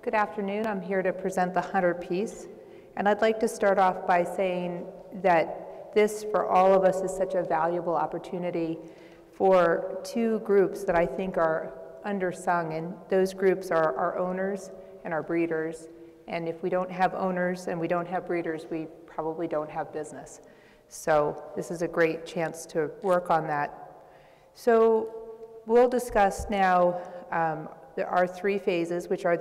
Good afternoon. I'm here to present the hunter piece, and I'd like to start off by saying that this, for all of us, is such a valuable opportunity for two groups that I think are undersung, and those groups are our owners and our breeders. And if we don't have owners and we don't have breeders, we probably don't have business. So this is a great chance to work on that. So we'll discuss now there are three phases, which are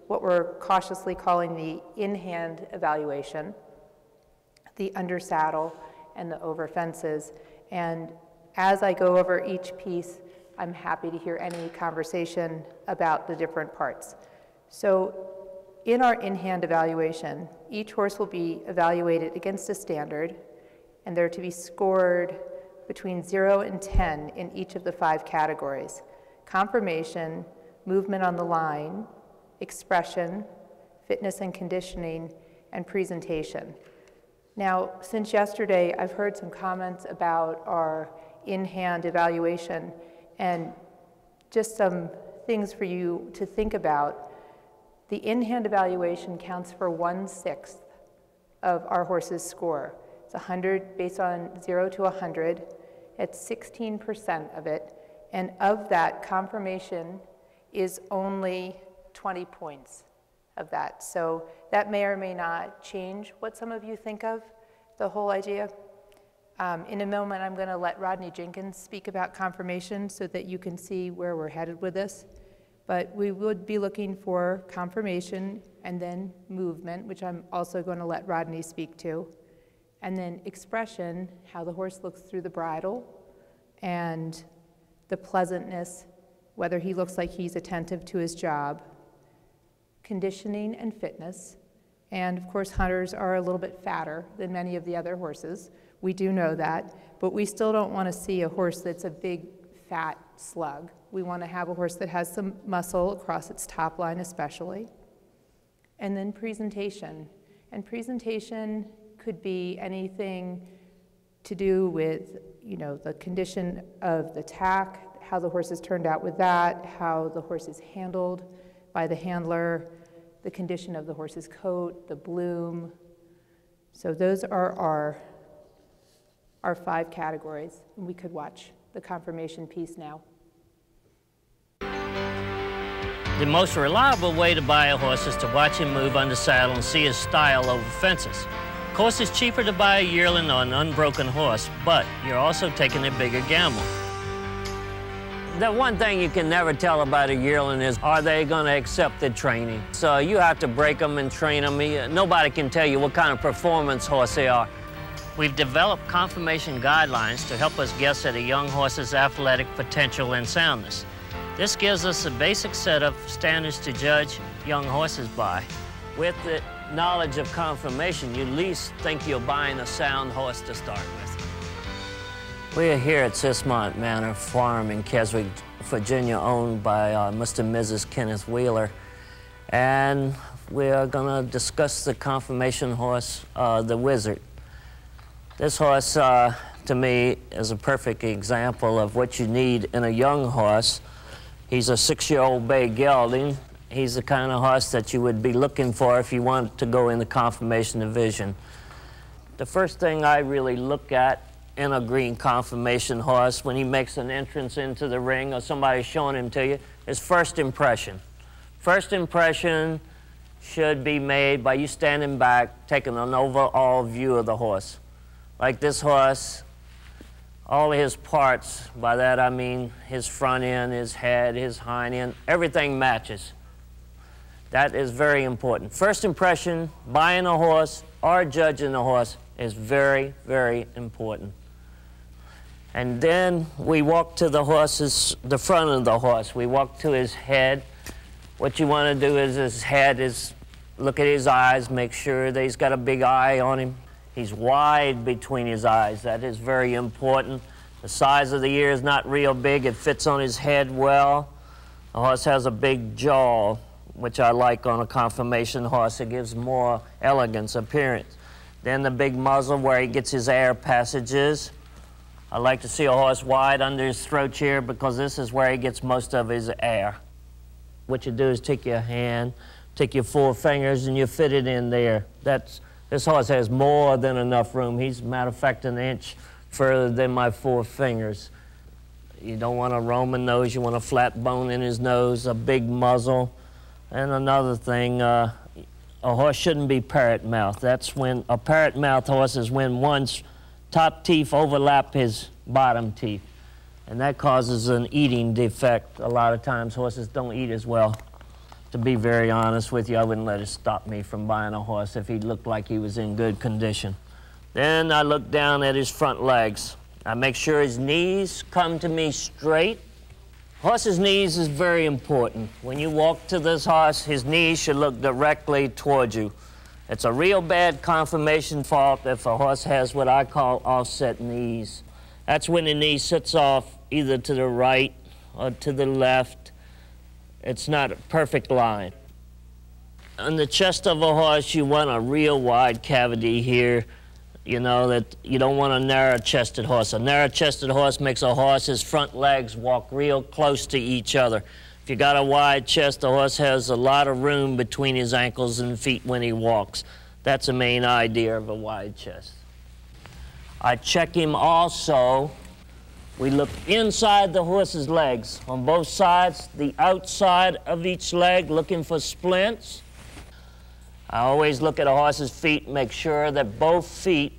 what we're cautiously calling the in-hand evaluation, the under saddle, and the over fences. And as I go over each piece, I'm happy to hear any conversation about the different parts. So in our in-hand evaluation, each horse will be evaluated against a standard, and they're to be scored between 0 and 10 in each of the 5 categories: conformation, movement on the line, expression, fitness and conditioning, and presentation. Now, since yesterday, I've heard some comments about our in-hand evaluation, and just some things for you to think about. The in-hand evaluation counts for 1/6 of our horse's score. It's 100, based on 0 to 100. It's 16% of it, and of that, conformation is only 20 points of that. So that may or may not change what some of you think of the whole idea. In a moment, I'm going to let Rodney Jenkins speak about conformation so that you can see where we're headed with this. But we would be looking for conformation and then movement, which I'm also going to let Rodney speak to. And then expression, how the horse looks through the bridle, and the pleasantness, whether he looks like he's attentive to his job. Conditioning and fitness, and of course hunters are a little bit fatter than many of the other horses. We do know that, but we still don't want to see a horse that's a big fat slug. We want to have a horse that has some muscle across its top line especially. And then presentation, and presentation could be anything to do with, the condition of the tack, how the horse has turned out with that, how the horse is handled by the handler, the condition of the horse's coat, the bloom. So those are our 5 categories, and we could watch the conformation piece now. The most reliable way to buy a horse is to watch him move under saddle and see his style over fences. Of course, it's cheaper to buy a yearling or an unbroken horse, but you're also taking a bigger gamble. The one thing you can never tell about a yearling is, are they going to accept the training? So you have to break them and train them. Nobody can tell you what kind of performance horse they are. We've developed conformation guidelines to help us guess at a young horse's athletic potential and soundness. This gives us a basic set of standards to judge young horses by. With the knowledge of conformation, you at least think you're buying a sound horse to start with. We're here at Sismont Manor Farm in Keswick, Virginia, owned by Mr. and Mrs. Kenneth Wheeler. And we're going to discuss the conformation horse, the Wizard. This horse, to me, is a perfect example of what you need in a young horse. He's a 6-year-old bay gelding. He's the kind of horse that you would be looking for if you want to go in the conformation division. The first thing I really look at in a green conformation horse when he makes an entrance into the ring or somebody's showing him to you is first impression. First impression should be made by you standing back, taking an overall view of the horse. Like this horse, all of his parts, by that I mean his front end, his head, his hind end, everything matches. That is very important. First impression, buying a horse or judging a horse is very, very important. And then we walk to the front of the horse. We walk to his head. What you want to do is his head is, look at his eyes, make sure that he's got a big eye on him. He's wide between his eyes. That is very important. The size of the ear is not real big. It fits on his head well. The horse has a big jaw, which I like on a conformation horse. It gives more elegance appearance. Then the big muzzle where he gets his air passages. I like to see a horse wide under his throat here because this is where he gets most of his air. What you do is take your hand, Take your 4 fingers and you fit it in there. This horse has more than enough room. He's, matter of fact, an inch further than my 4 fingers. You don't want a Roman nose, you want a flat bone in his nose, a big muzzle. And another thing, a horse shouldn't be parrot mouth. That's when a parrot mouth horse is when one's top teeth overlap his bottom teeth. And that causes an eating defect. A lot of times horses don't eat as well. To be very honest with you, I wouldn't let it stop me from buying a horse if he looked like he was in good condition. Then I look down at his front legs. I make sure his knees come to me straight. Horse's knees is very important. When you walk to this horse, his knees should look directly towards you. It's a real bad conformation fault if a horse has what I call offset knees. That's when the knee sits off either to the right or to the left. It's not a perfect line. On the chest of a horse, you want a real wide cavity here. You know, that you don't want a narrow-chested horse. A narrow-chested horse makes a horse's front legs walk real close to each other. If you got a wide chest, the horse has a lot of room between his ankles and feet when he walks. That's the main idea of a wide chest. I check him also. We look inside the horse's legs on both sides, the outside of each leg, looking for splints. I always look at a horse's feet and make sure that both feet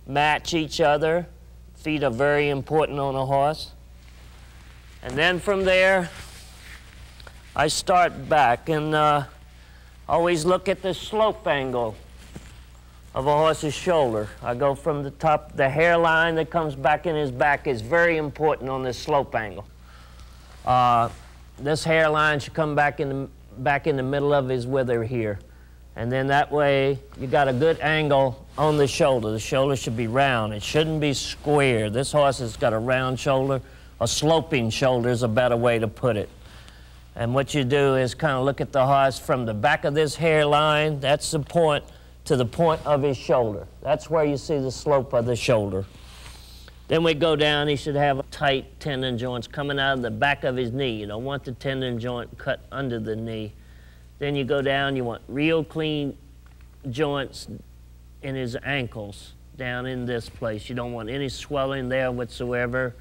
match each other. Feet are very important on a horse. And then from there, I start back and always look at the slope angle of a horse's shoulder. I go from the top, the hairline that comes back in his back is very important on this slope angle. This hairline should come back in the middle of his wither here. And then that way, you got a good angle on the shoulder. The shoulder should be round. It shouldn't be square. This horse has got a round shoulder. A sloping shoulder is a better way to put it. And what you do is kind of look at the horse from the back of this hairline, that's the point, to the point of his shoulder. That's where you see the slope of the shoulder. Then we go down, he should have tight tendon joints coming out of the back of his knee. You don't want the tendon joint cut under the knee. Then you go down, you want real clean joints in his ankles, down in this place. You don't want any swelling there whatsoever.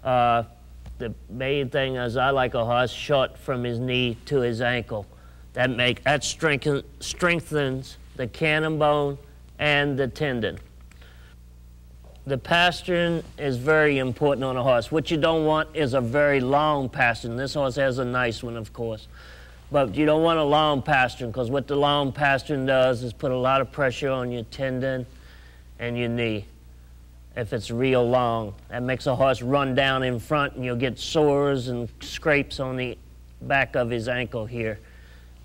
The main thing is I like a horse short from his knee to his ankle. That strengthens the cannon bone and the tendon. The pastern is very important on a horse. What you don't want is a very long pastern. This horse has a nice one, of course. But you don't want a long pastern, because what the long pastern does is put a lot of pressure on your tendon and your knee. If it's real long, that makes a horse run down in front, and you'll get sores and scrapes on the back of his ankle here.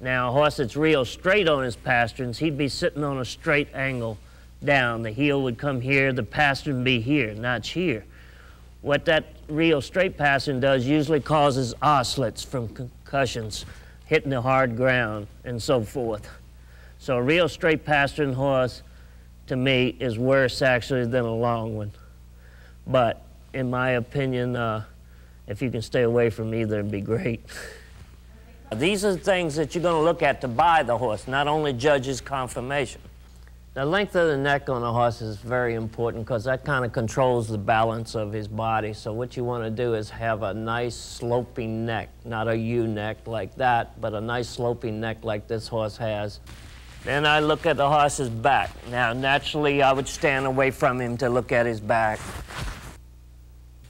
Now, a horse that's real straight on his pasterns, he'd be sitting on a straight angle down. The heel would come here, the pastern would be here, not here. What that real straight pastern does usually causes oscillates from concussions, hitting the hard ground, and so forth. So a real straight pastern horse, to me, is worse actually than a long one. But in my opinion, if you can stay away from either, it'd be great. These are the things that you're going to look at to buy the horse, not only judge his conformation. The length of the neck on a horse is very important because that kind of controls the balance of his body. So what you want to do is have a nice sloping neck, not a U neck like that, but a nice sloping neck like this horse has. Then I look at the horse's back. Now, naturally, I would stand away from him to look at his back.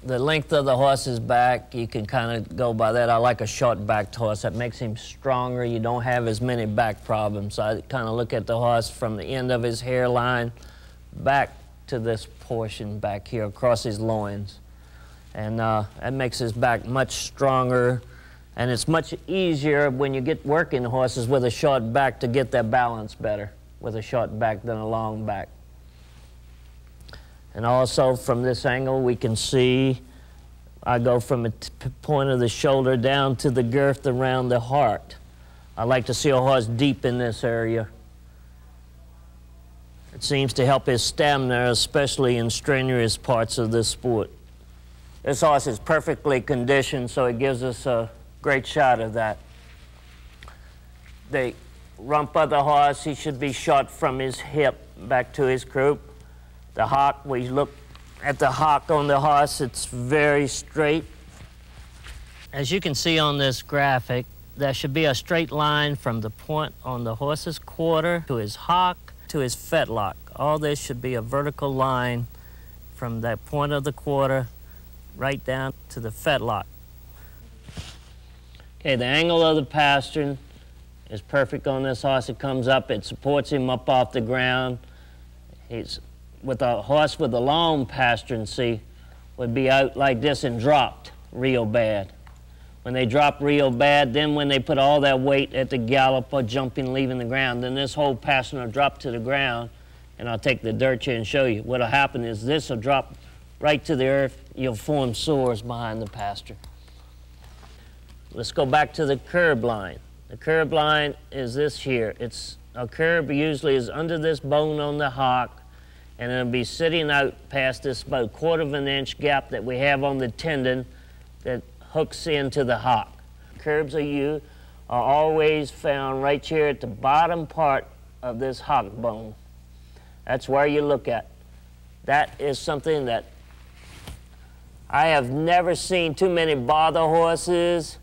The length of the horse's back, you can kind of go by that. I like a short-backed horse. That makes him stronger. You don't have as many back problems. So I kind of look at the horse from the end of his hairline back to this portion back here across his loins. And that makes his back much stronger. And it's much easier when you get working horses with a short back to get their balance better with a short back than a long back. And also from this angle we can see I go from the point of the shoulder down to the girth around the heart. I like to see a horse deep in this area. It seems to help his stamina, especially in strenuous parts of this sport. This horse is perfectly conditioned, so it gives us a great shot of that. the rump of the horse, he should be short from his hip back to his croup. The hock, we look at the hock on the horse, it's very straight. As you can see on this graphic, there should be a straight line from the point on the horse's quarter to his hock to his fetlock. All this should be a vertical line from that point of the quarter right down to the fetlock. Okay, the angle of the pastern is perfect on this horse. It comes up, it supports him up off the ground. He's with a horse with a long pastern, see, would be out like this and dropped real bad. When they drop real bad, then when they put all that weight at the gallop or jumping, leaving the ground, then this whole pastern will drop to the ground, and I'll take the dirt here and show you. What'll happen is this will drop right to the earth. You'll form sores behind the pastern. Let's go back to the curb line. The curb line is this here. It's a curb usually is under this bone on the hock, and it'll be sitting out past this about 1/4 of an inch gap that we have on the tendon that hooks into the hock. Curbs are always found right here at the bottom part of this hock bone. That's where you look at. That is something that I have never seen too many bother horses,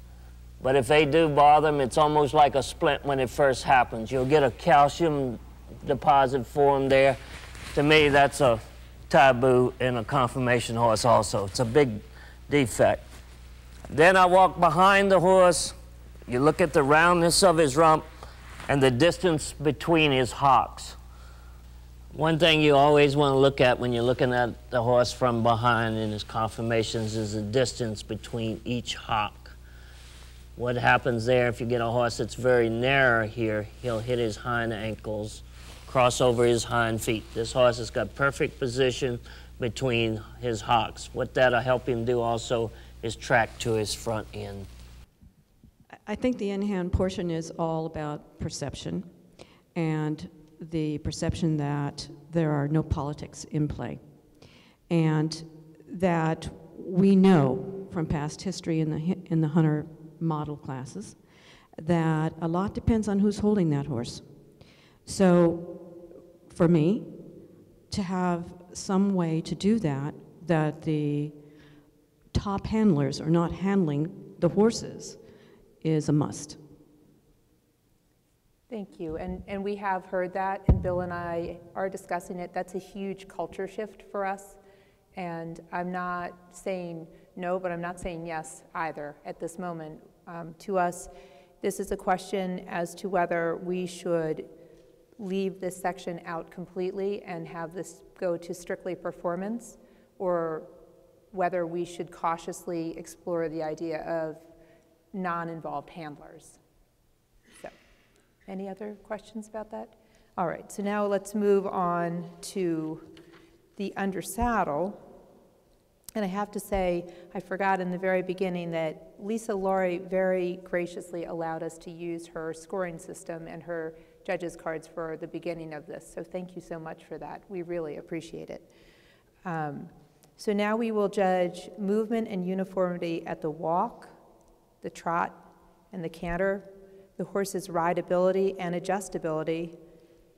but if they do bother them, it's almost like a splint when it first happens. You'll get a calcium deposit form there. To me, that's a taboo in a conformation horse also. It's a big defect. Then I walk behind the horse. You look at the roundness of his rump and the distance between his hocks. One thing you always want to look at when you're looking at the horse from behind in his conformations is the distance between each hock. What happens there, if you get a horse that's very narrow here, he'll hit his hind ankles, cross over his hind feet. This horse has got perfect position between his hocks. What that'll help him do also is track to his front end. I think the in-hand portion is all about perception, and the perception that there are no politics in play, and that we know from past history in the hunter model classes that a lot depends on who's holding that horse. So for me, to have some way to do that, that the top handlers are not handling the horses, is a must. Thank you, and we have heard that, and Bill and I are discussing it. That's a huge culture shift for us, and I'm not saying no, but I'm not saying yes either at this moment. To us, this is a question as to whether we should leave this section out completely and have this go to strictly performance, or whether we should cautiously explore the idea of non-involved handlers. So, any other questions about that? All right, so now let's move on to the under saddle. And I have to say, I forgot in the very beginning that Lisa Laurie very graciously allowed us to use her scoring system and her judges' cards for the beginning of this. So thank you so much for that. We really appreciate it. So now we will judge movement and uniformity at the walk, the trot, and the canter, the horse's rideability and adjustability,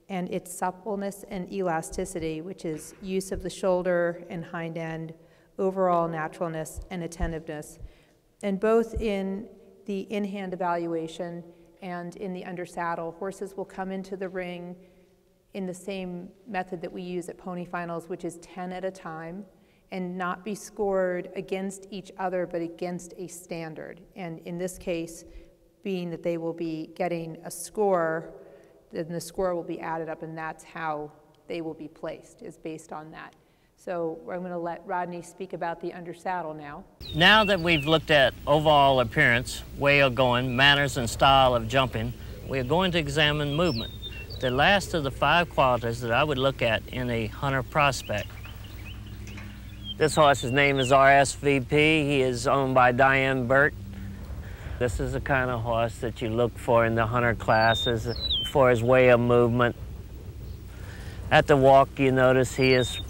and its suppleness and elasticity, which is use of the shoulder and hind end, overall naturalness and attentiveness. And both in the in-hand evaluation and in the under saddle, horses will come into the ring in the same method that we use at pony finals, which is 10 at a time, and not be scored against each other, but against a standard. And in this case, being that they will be getting a score, then the score will be added up, and that's how they will be placed, is based on that. So I'm going to let Rodney speak about the under saddle now. Now that we've looked at overall appearance, way of going, manners and style of jumping, we're going to examine movement, the last of the 5 qualities that I would look at in a hunter prospect. This horse's name is RSVP. He is owned by Diane Burt. This is the kind of horse that you look for in the hunter classes for his way of movement. At the walk, you notice he is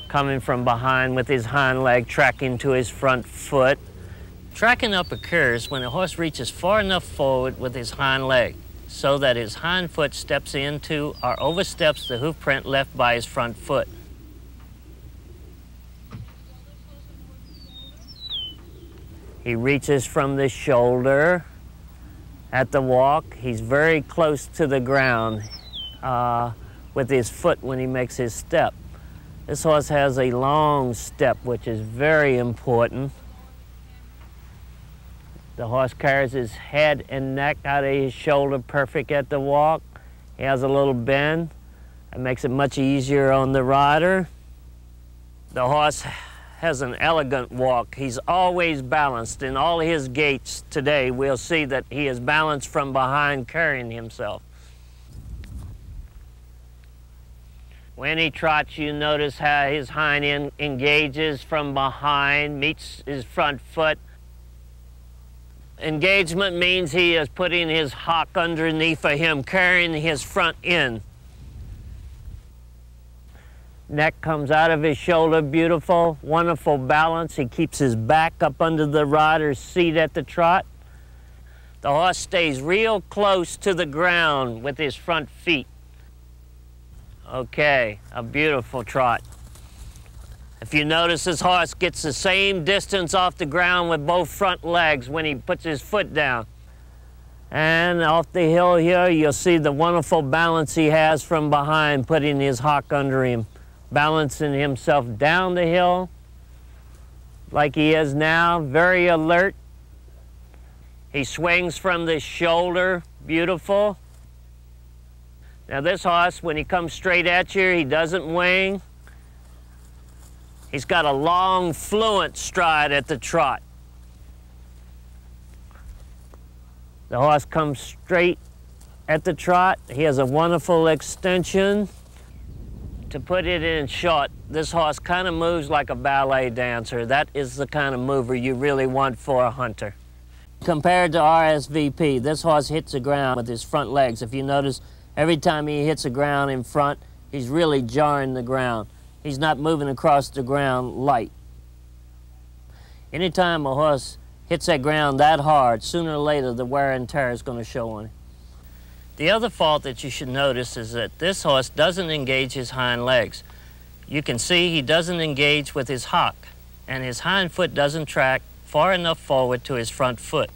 coming from behind with his hind leg tracking to his front foot. Tracking up occurs when the horse reaches far enough forward with his hind leg. so that his hind foot steps into or oversteps the hoof print left by his front foot. He reaches from the shoulder at the walk. He's very close to the ground with his foot when he makes his step. This horse has a long step, which is very important. The horse carries his head and neck out of his shoulder perfect at the walk. He has a little bend. It makes it much easier on the rider. The horse has an elegant walk. He's always balanced. In all his gaits today, we'll see that he is balanced from behind, carrying himself. When he trots, you notice how his hind end engages from behind, meets his front foot. Engagement means he is putting his hock underneath of him, carrying his front end. Neck comes out of his shoulder, beautiful, wonderful balance. He keeps his back up under the rider's seat at the trot. The horse stays real close to the ground with his front feet. Okay, a beautiful trot. If you notice, this horse gets the same distance off the ground with both front legs when he puts his foot down. And off the hill here, you'll see the wonderful balance he has from behind, putting his hock under him, balancing himself down the hill like he is now, very alert. He swings from the shoulder, beautiful. Now this horse, when he comes straight at you, he doesn't wing. He's got a long, fluent stride at the trot. The horse comes straight at the trot. He has a wonderful extension. To put it in short, this horse kind of moves like a ballet dancer. That is the kind of mover you really want for a hunter. Compared to RSVP, this horse hits the ground with his front legs. If you notice, every time he hits the ground in front, he's really jarring the ground. He's not moving across the ground light. Anytime a horse hits that ground that hard, sooner or later the wear and tear is going to show on him. The other fault that you should notice is that this horse doesn't engage his hind legs. You can see he doesn't engage with his hock, and his hind foot doesn't track far enough forward to his front foot.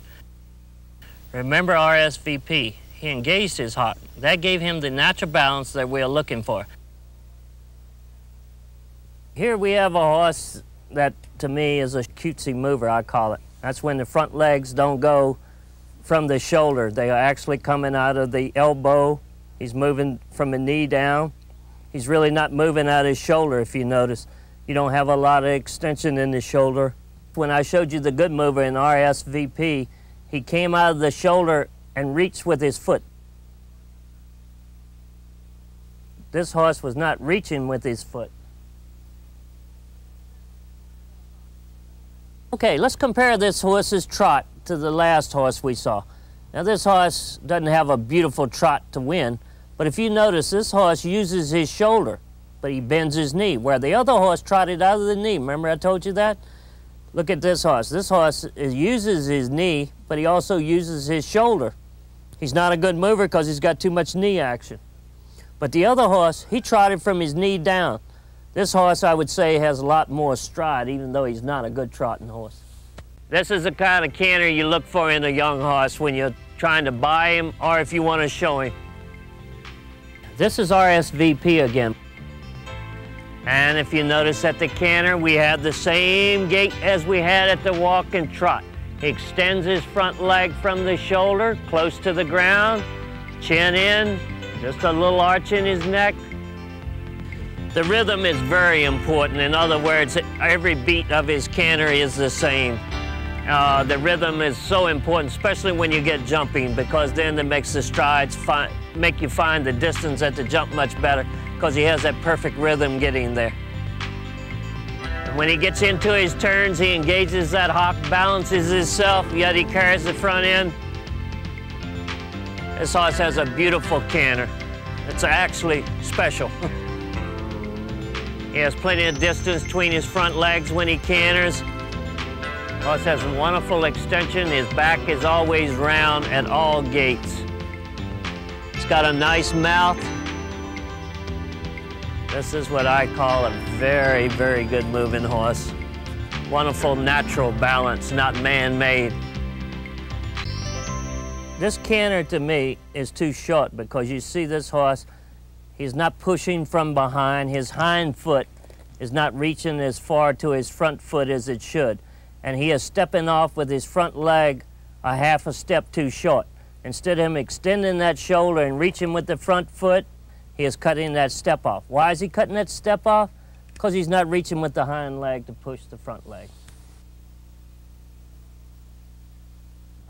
Remember RSVP, he engaged his hock. That gave him the natural balance that we're looking for. Here we have a horse that, to me, is a cutesy mover, I call it. That's when the front legs don't go from the shoulder. They are actually coming out of the elbow. He's moving from the knee down. He's really not moving out his shoulder, if you notice. You don't have a lot of extension in the shoulder. When I showed you the good mover in RSVP, he came out of the shoulder and reached with his foot. This horse was not reaching with his foot. Okay, let's compare this horse's trot to the last horse we saw. Now this horse doesn't have a beautiful trot to win, but if you notice, this horse uses his shoulder, but he bends his knee, where the other horse trotted out of the knee. Remember I told you that? Look at this horse. This horse uses his knee, but he also uses his shoulder. He's not a good mover because he's got too much knee action. But the other horse, he trotted from his knee down. This horse, I would say, has a lot more stride, even though he's not a good trotting horse. This is the kind of canter you look for in a young horse when you're trying to buy him or if you want to show him. This is RSVP again. And if you notice at the canter, we have the same gait as we had at the walk and trot. He extends his front leg from the shoulder, close to the ground, chin in, just a little arch in his neck. The rhythm is very important. In other words, every beat of his canter is the same. The rhythm is so important, especially when you get jumping, because then it makes the strides make you find the distance at the jump much better, because he has that perfect rhythm getting there. And when he gets into his turns, he engages that hock, balances himself, yet he carries the front end. This horse has a beautiful canter. It's actually special. He has plenty of distance between his front legs when he canters. Horse has a wonderful extension. His back is always round at all gaits. got a nice mouth. This is what I call a very, very good moving horse. Wonderful natural balance, not man-made. This canter to me is too short because you see this horse, he's not pushing from behind. His hind foot is not reaching as far to his front foot as it should. And he is stepping off with his front leg a half a step too short. Instead of him extending that shoulder and reaching with the front foot, he is cutting that step off. Why is he cutting that step off? Because he's not reaching with the hind leg to push the front leg.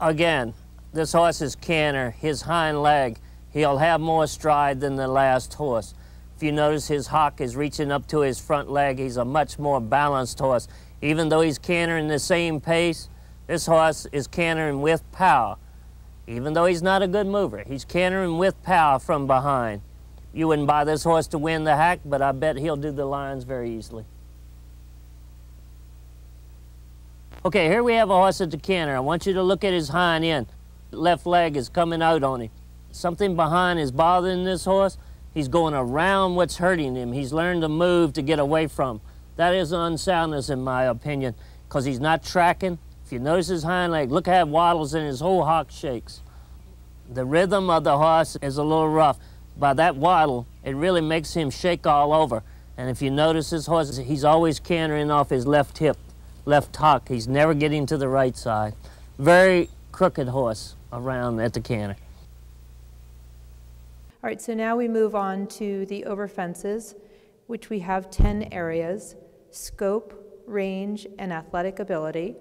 Again, this horse's canter, his hind leg, he'll have more stride than the last horse. If you notice, his hock is reaching up to his front leg. He's a much more balanced horse. Even though he's cantering the same pace, this horse is cantering with power. Even though he's not a good mover, he's cantering with power from behind. You wouldn't buy this horse to win the hack, but I bet he'll do the lines very easily. Okay, here we have a horse at the canter. I want you to look at his hind end. Left leg is coming out on him. Something behind is bothering this horse. He's going around what's hurting him. He's learned to move to get away from. That is unsoundness in my opinion, because he's not tracking. If you notice his hind leg, look how it waddles and his whole hock shakes. The rhythm of the horse is a little rough. By that waddle, it really makes him shake all over. And if you notice this horse, he's always cantering off his left hip, left hock. He's never getting to the right side. Very crooked horse around at the canter. All right, so now we move on to the over fences, which we have 10 areas: scope, range, and athletic ability,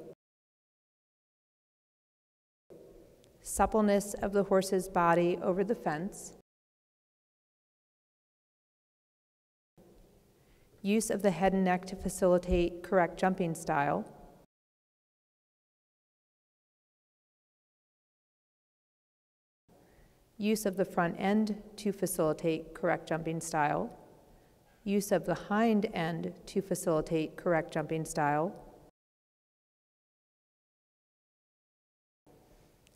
suppleness of the horse's body over the fence, use of the head and neck to facilitate correct jumping style, use of the front end to facilitate correct jumping style, use of the hind end to facilitate correct jumping style,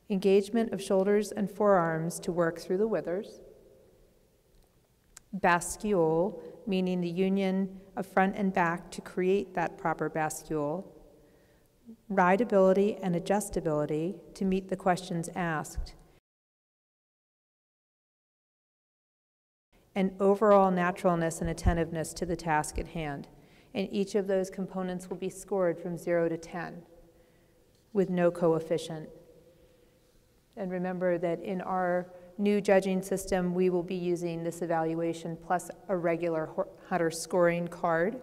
engagement of shoulders and forearms to work through the withers, bascule, meaning the union of front and back to create that proper bascule, rideability and adjustability to meet the questions asked, and overall naturalness and attentiveness to the task at hand. And each of those components will be scored from 0 to 10 with no coefficient. And remember that in our new judging system, we will be using this evaluation plus a regular hunter scoring card.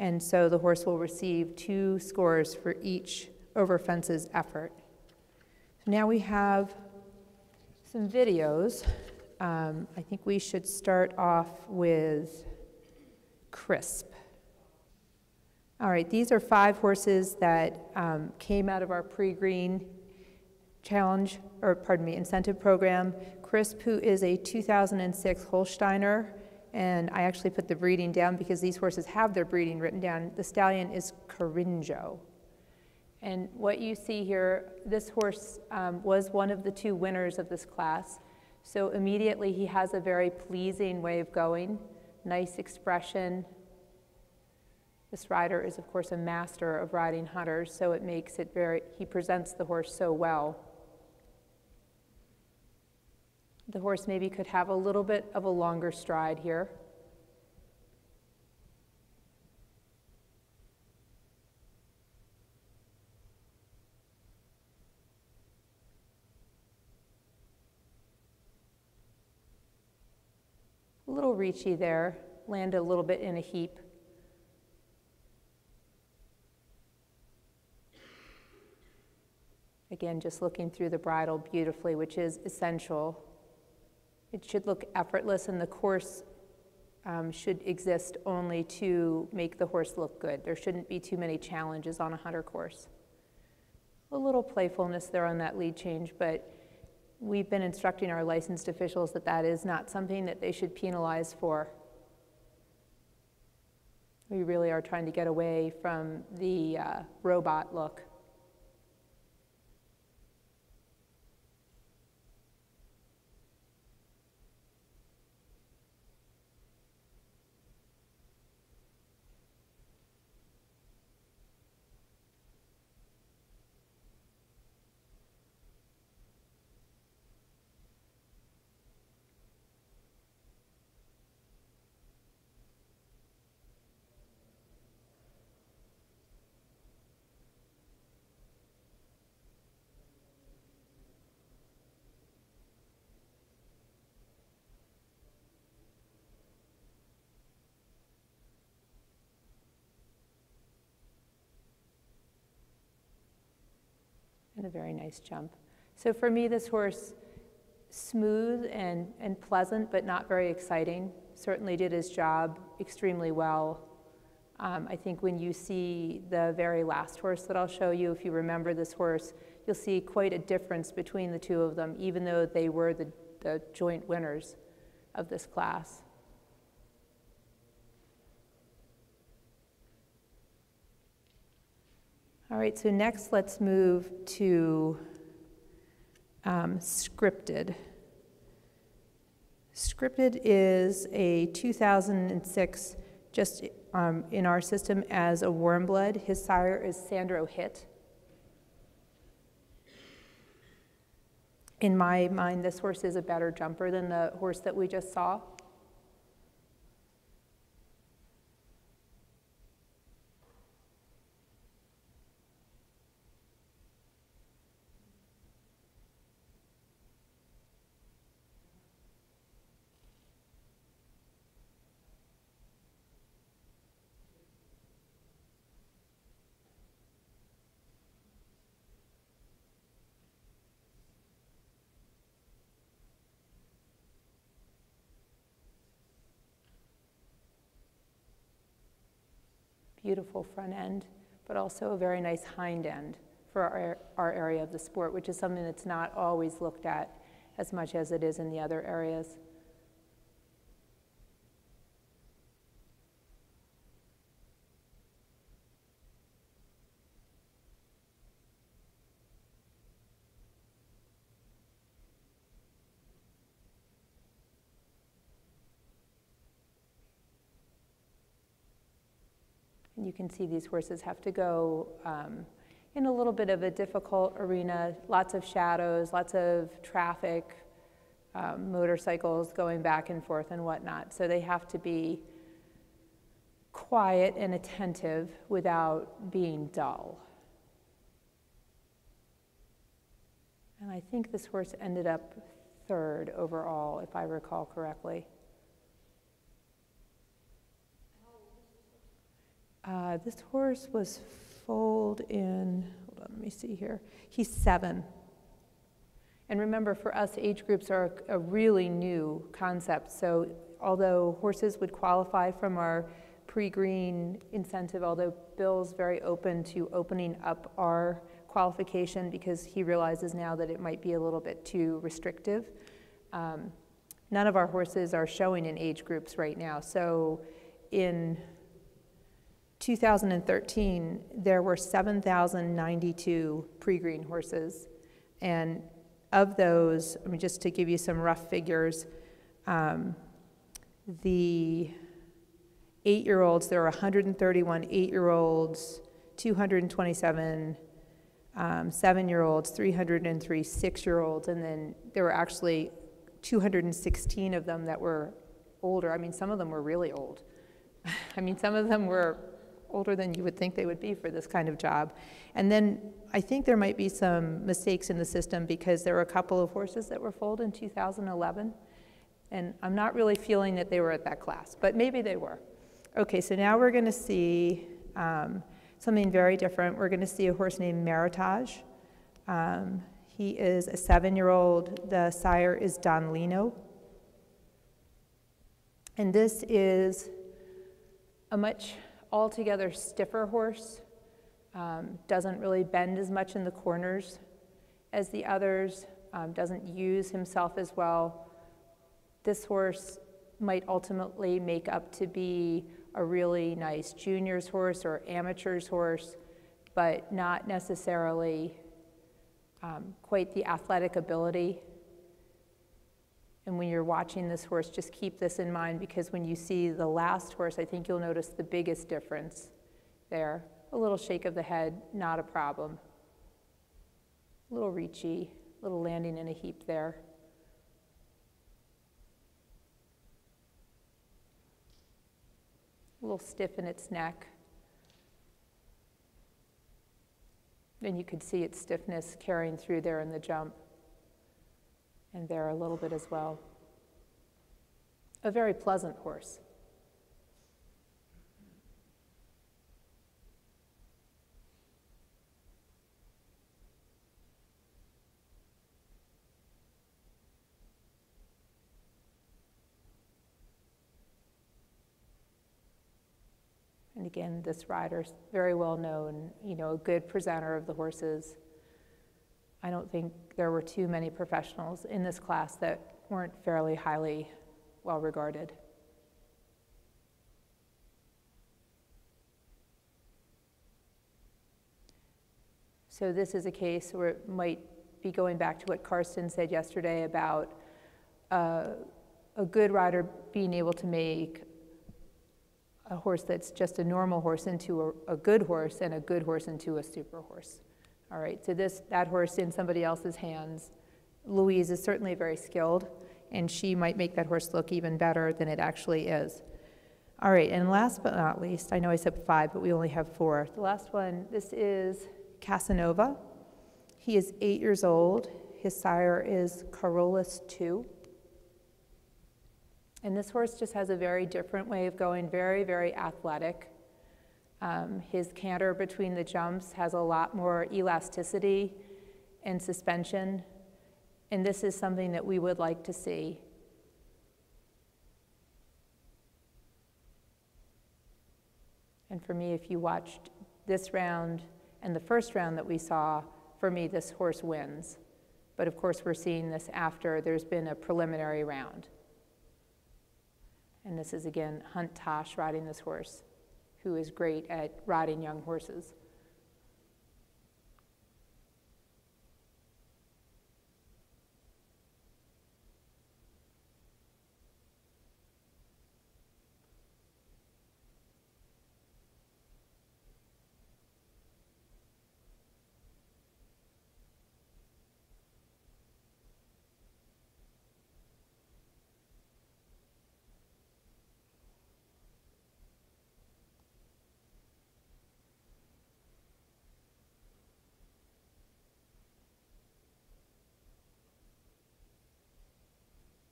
And so the horse will receive 2 scores for each over fences effort. So now we have some videos. I think we should start off with Crisp. All right, these are 5 horses that came out of our pre-green challenge, or pardon me, incentive program. Crisp, who is a 2006 Holsteiner, and I actually put the breeding down because these horses have their breeding written down. The stallion is Carinjo. And what you see here, this horse was one of the 2 winners of this class. So immediately he has a very pleasing way of going, nice expression. This rider is, of course, a master of riding hunters, so it makes it he presents the horse so well. The horse maybe could have a little bit of a longer stride here. A little reachy there, land a little bit in a heap. Again, just looking through the bridle beautifully, which is essential. It should look effortless, and the course should exist only to make the horse look good. There shouldn't be too many challenges on a hunter course. A little playfulness there on that lead change, but we've been instructing our licensed officials that that is not something that they should penalize for. We really are trying to get away from the robot look. and a very nice jump. So for me, this horse, smooth and pleasant, but not very exciting. Certainly did his job extremely well. I think when you see the very last horse that I'll show you, if you remember this horse, you'll see quite a difference between the two of them, even though they were the joint winners of this class. All right, so next let's move to Scripted. Scripted is a 2006, just in our system as a warmblood. His sire is Sandro Hit. In my mind, this horse is a better jumper than the horse that we just saw. Beautiful front end, but also a very nice hind end for our area of the sport, which is something that's not always looked at as much as it is in the other areas. You can see these horses have to go in a little bit of a difficult arena, lots of shadows, lots of traffic, motorcycles going back and forth and whatnot. So they have to be quiet and attentive without being dull. And I think this horse ended up third overall, if I recall correctly. This horse was foaled in, hold on, let me see here. He's 7. And remember, for us, age groups are a really new concept. So although horses would qualify from our pre-green incentive, although Bill's very open to opening up our qualification because he realizes now that it might be a little bit too restrictive, none of our horses are showing in age groups right now. So in 2013, there were 7,092 pre-green horses, and of those, I mean, just to give you some rough figures, the 8-year-olds, there were 131 8-year-olds, 227 7-year-olds, 303 6-year-olds, and then there were actually 216 of them that were older. I mean, some of them were really old. I mean, some of them were older than you would think they would be for this kind of job. And then I think there might be some mistakes in the system because there were a couple of horses that were foaled in 2011, and I'm not really feeling that they were at that class, but maybe they were. Okay, so now we're gonna see something very different. We're gonna see a horse named Meritage. He is a 7-year-old. The sire is Don Lino. And this is a much altogether stiffer horse, doesn't really bend as much in the corners as the others, doesn't use himself as well. This horse might ultimately make up to be a really nice juniors horse or amateurs horse, but not necessarily quite the athletic ability. And when you're watching this horse, just keep this in mind, because when you see the last horse, I think you'll notice the biggest difference there. A little shake of the head, not a problem. A little reachy, a little landing in a heap there. A little stiff in its neck. And you could see its stiffness carrying through there in the jump. And there a little bit as well. A very pleasant horse. again, this rider's very well known, you know, a good presenter of the horses. I don't think there were too many professionals in this class that weren't fairly highly well regarded. So this is a case where it might be going back to what Karsten said yesterday about a good rider being able to make a horse that's just a normal horse into a good horse, and a good horse into a super horse. All right, so that horse in somebody else's hands, Louise is certainly very skilled, and she might make that horse look even better than it actually is. All right, and last but not least, I know I said 5, but we only have 4. The last one, this is Casanova. He is 8 years old. His sire is Carolus II. And this horse just has a very different way of going, very, very athletic. His canter between the jumps has a lot more elasticity and suspension, and this is something that we would like to see. And for me, if you watched this round and the first round that we saw, for me, this horse wins. But of course, we're seeing this after there's been a preliminary round. And this is, again, Hunt Tosh riding this horse, who is great at riding young horses.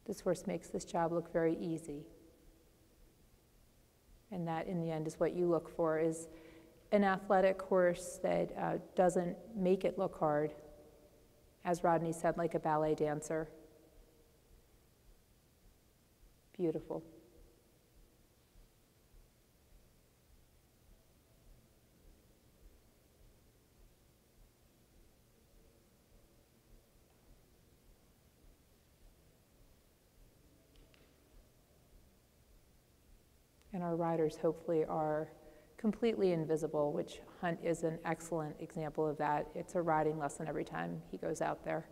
This horse makes this job look very easy. And that, in the end, is what you look for, is an athletic horse that doesn't make it look hard, as Rodney said, like a ballet dancer. Beautiful. And our riders hopefully are completely invisible, which Hunt is an excellent example of that. It's a riding lesson every time he goes out there.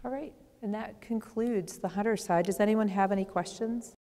All right, and that concludes the hunter side. Does anyone have any questions?